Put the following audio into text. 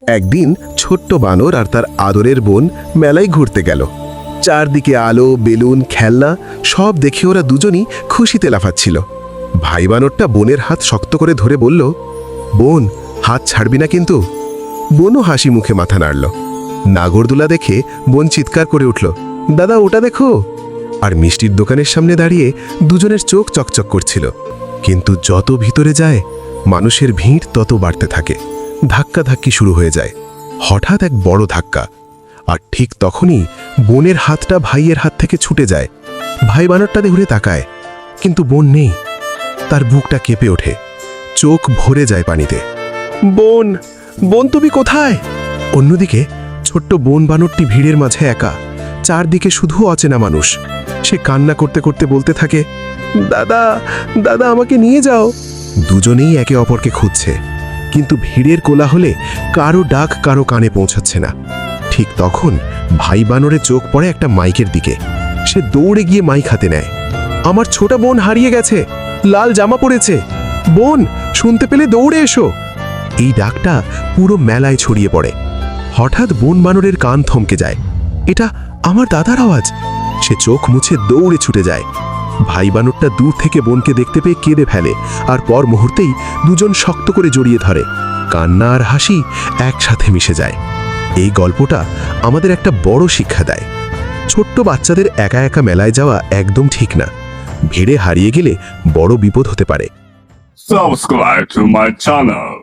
একদিন ছোট্ট বানর আর তার আদরের বোন মেলায় ঘুরতে গেল। চারদিকে আলো, বেলুন, খেলনা সব দেখে ওরা দুজনই খুশিতে লাফাচ্ছিল। ভাই বানরটা বোনের হাত শক্ত করে ধরে বলল, বোন, হাত ছাড়বি না কিন্তু। বোনও হাসি মুখে মাথা নাড়ল। নাগরদোলা দেখে বোন চিৎকার করে উঠল, দাদা ওটা দেখো। আর মিষ্টির দোকানের সামনে দাঁড়িয়ে দুজনের চোখ চকচক করছিল। কিন্তু যত ভিতরে যায় মানুষের ভিড় তত বাড়তে থাকে। ধাক্কাধাক্কি শুরু হয়ে যায়। হঠাৎ এক বড় ধাক্কা, আর ঠিক তখনই বোনের হাতটা ভাইয়ের হাত থেকে ছুটে যায়। ভাই বানরটা ঘুরে তাকায়, কিন্তু বোন নেই। তার বুকটা কেঁপে ওঠে, চোখ ভরে যায় পানিতে। বোন, বোন তুমি কোথায়? অন্যদিকে ছোট্ট বোন বানরটি ভিড়ের মাঝে একা, চারদিকে শুধু অচেনা মানুষ। সে কান্না করতে করতে বলতে থাকে, দাদা, দাদা আমাকে নিয়ে যাও। দুজনেই একে অপরকে খুঁজছে, কিন্তু ভিড়ের কোলাহলে কারো ডাক কারো কানে পৌঁছাচ্ছে না। ঠিক তখন ভাই বানরের চোখ পড়ে একটা মাইকের দিকে। সে দৌড়ে গিয়ে মাইক হাতে নেয়। আমার ছোট বোন হারিয়ে গেছে, লাল জামা পরেছে। বোন, শুনতে পেলে দৌড়ে এসো। এই ডাকটা পুরো মেলায় ছড়িয়ে পড়ে। হঠাৎ বোন বানরের কান থমকে যায়। এটা আমার দাদার আওয়াজ। সে চোখ মুছে দৌড়ে ছুটে যায়। ভাই বানরটা দূর থেকে বোনকে দেখতে পেয়ে কেঁদে ফেলে, আর পর মুহূর্তেই দুজন শক্ত করে জড়িয়ে ধরে। কান্না আর হাসি একসাথে মিশে যায়। এই গল্পটা আমাদের একটা বড় শিক্ষা দেয়। ছোট্ট বাচ্চাদের একা একা মেলায় যাওয়া একদম ঠিক না। ভিড়ে হারিয়ে গেলে বড় বিপদ হতে পারে। Subscribe to my channel.